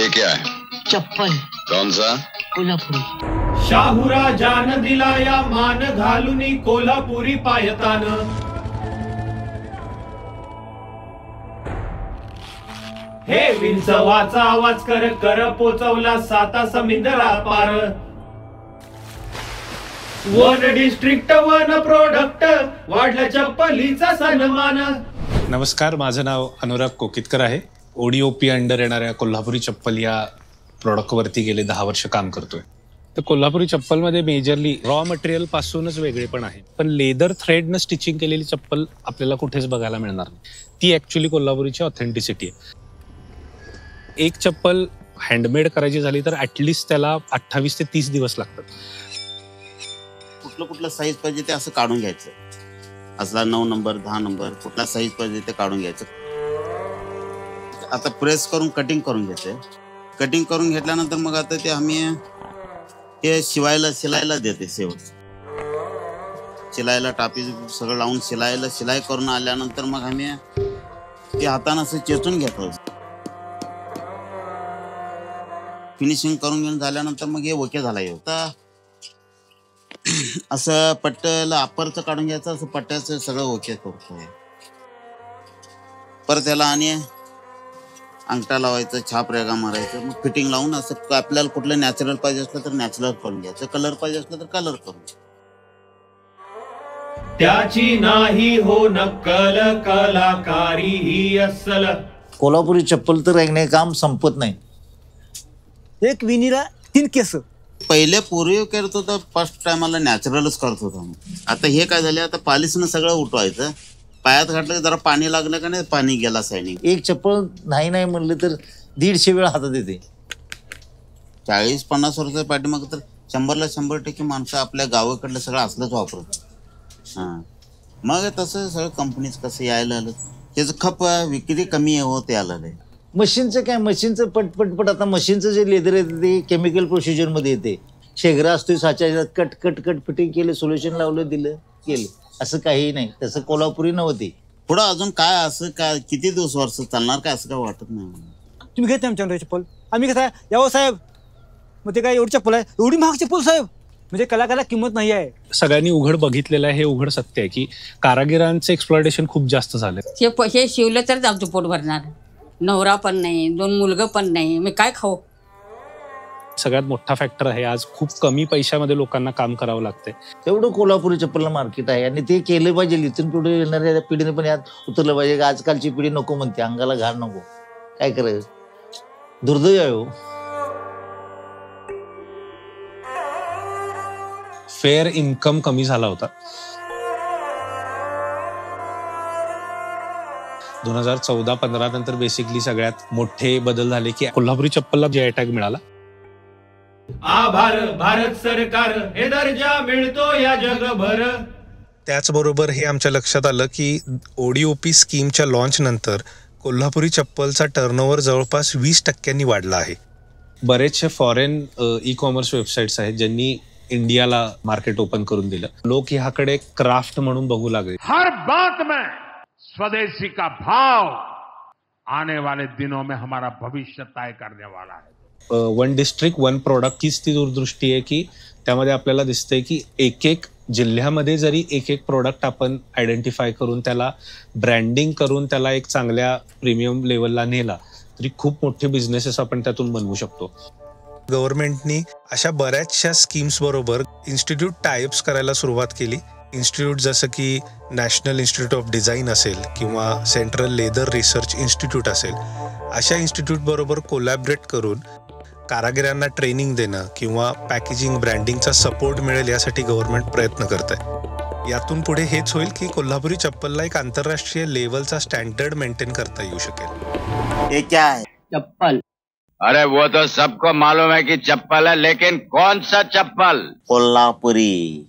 ये क्या है? चप्पल। कौन सा? कोल्हापुरी। शाहूराजान दिलाया मान घालुनी कोल्हापुरी पायतान। हे विंचवाचा आवाज कर कर पोचवला साता समुद्रा पार। वन डिस्ट्रिक्ट वन प्रोडक्ट वाढला चप्पलीचा सन्मान। नमस्कार, माझं नाव अनुराग कोकितकर आहे. ओडीओपी अंडर येणाऱ्या कोल्हापुरी चप्पल या प्रोडक्टवरती गेले 10 वर्ष काम करतोय. तर कोल्हापुरी चप्पलमध्ये मेजरली रॉ मटेरियल पासूनच वेगळेपण आहे, पण लेदर थ्रेडनं स्टिचिंग केलेली चप्पल आपल्याला कुठेच बघायला मिळणार नाही. ती ऍक्च्युली कोल्हापुरीची ऑथेंटिसिटी आहे. एक चप्पल हँडमेड करायची झाली तर ऍटलिस्ट त्याला 28 ते 30 दिवस लागतात. कुठलं साईज पाहिजे ते असं काढून घ्यायचं. असला 9 नंबर 10 नंबर कुठला साईज पाहिजे ते काढून घ्यायचं. आता प्रेस करून कटिंग करून घ्यायचं. कटिंग करून घेतल्यानंतर मग आता ते आम्ही हे शिलायला देते. शिलाईला टापी सगळं लावून शिलाई करून आल्यानंतर मग आम्ही ते हाताने असं चेचून घेतो. फिनिशिंग करून घेऊन झाल्यानंतर मग हे ओके झाला. आता असं पट्ट्याला अप्परचं काढून घ्यायचं. असं पट्ट्याचं सगळं ओके करतो. परत त्याला आणि अंगठा लावायचं, छाप रेगा मारायचं. मग फिटिंग लावून असं आपल्याला कुठलं नॅचरल पाहिजे असलं तर नॅचरल करून घ्यायचं. कलर पाहिजे असलं तर कलर करून घ्यायचं. त्याची नाही हो नक्कल कलाकारी ही अस्सल. कोल्हापुरी चप्पल तर ऐकणे काम संपत नाही. एक विणीला 3 केस. पहिले पूर्वी करत होतं, फर्स्ट टायमाला नॅचरलच करत होतो. आता हे काय झालं, आता पॉलिशनं सगळं उठवायचं. पायात घातलं जरा पाणी लागलं का नाही, पाणी गेला सायनिंग. एक चप्पल नाही म्हणलं तर 150 वेळा हातात येते. 40-50 वर्षाच्या पाठीमाग तर 100ला 100% माणसं आपल्या गावाकडलं सगळं असलंच वापरत. मग तसं सगळं कंपनीच कसं यायला आलं, त्याचं खप विक्री कमी होते आलं. मशीनचं काय, मशीनचं पटपट आता मशीनचं जे लेदर येते ते केमिकल प्रोसिजरमध्ये येते. शेगरा असतोय, साच्या कट कट कट फिटिंग केलं, सोल्युशन लावलं, दिलं केलं. असं काही नाही. तसं कोल्हापुरी नव्हती. पुढं अजून काय असं काय किती दिवस वर्ष चालणार काय असं काय वाटत नाही. तुम्ही घेत आमच्या चप्पल, आम्ही कसं यावं साहेब. मग ते काय एवढी चप्पल आहे, एवढी महाग चप्पल साहेब, म्हणजे कलाकाराला किंमत नाही आहे. सगळ्यांनी उघड बघितलेलं आहे. हे उघड सत्य आहे की कारागिरांचं एक्सप्लॉयटेशन खूप जास्त झालं. हे शिवलं तरच आमचं पोट भरणार. नवरा पण नाही, 2 मुलगं पण नाही, मी काय खाऊ. सगळ्यात मोठा फॅक्टर आहे, आज खूप कमी पैशामध्ये लोकांना काम करावं लागतंय. तेवढं कोल्हापुरी चप्पलला मार्केट आहे आणि ते केलं पाहिजे. इथून पुढे येणाऱ्या पिढीने पण यात उतरलं पाहिजे. आजकालची पिढी नको म्हणते, अंगाला घाण नको. काय करायचं, दुर्दैव आहे हो. फेअर इन्कम कमी झाला होता. 2014-15 नंतर बेसिकली सगळ्यात मोठे बदल झाले की कोल्हापुरी चप्पलला GI टॅग मिळाला. आभार भारत सरकार, हे दर्जा मिळतो या जगभर. त्याचबरोबर हे आमच्या लक्षात आलं की ओडीओपी स्कीमच्या लॉन्च नंतर कोल्हापुरी चप्पलचा टर्नओव्हर जवळपास 20% वाढला आहे. बरेचसे फॉरेन ई कॉमर्स वेबसाईट्स आहेत ज्यांनी इंडियाला मार्केट ओपन करून दिलं. लोक ह्याकडे क्राफ्ट म्हणून बघू लागले. हर बात में स्वदेशी का भाव आने वाले दिनों में हमारा भविष्य तय करने वाला है. वन डिस्ट्रिक्ट वन प्रोडक्ट हीच ती दूरदृष्टी आहे की त्यामध्ये आपल्याला दिसतंय की एक जिल्ह्यामध्ये जरी एक प्रोडक्ट आपण आयडेंटिफाय करून त्याला ब्रँडिंग करून त्याला एक चांगल्या प्रीमियम लेवलला नेला तरी खूप मोठे बिझनेसेस आपण त्यातून बनवू शकतो. गव्हर्नमेंटनी अशा बऱ्याचशा स्कीम्स बरोबर इन्स्टिट्यूट टायअप्स करायला सुरुवात केली. इन्स्टिट्यूट जसं की नॅशनल इन्स्टिट्यूट ऑफ डिझाईन असेल किंवा सेंट्रल लेदर रिसर्च इन्स्टिट्यूट असेल, अशा इन्स्टिट्यूट बरोबर कोलॅबरेट करून कारागिरांना ट्रेनिंग देणं किंवा पॅकेजिंग ब्रँडिंगचा सपोर्ट मिळेल यासाठी गव्हर्नमेंट प्रयत्न करत आहे. यातून पुढे हेच होईल की कोल्हापुरी चप्पलला एक आंतरराष्ट्रीय लेवलचा स्टँडर्ड मेंटेन करता येऊ शकेल. हे क्या है? चप्पल. अरे वो तो सबको मालूम है कि चप्पल है, लेकिन कौन सा चप्पल? कोल्हापुरी.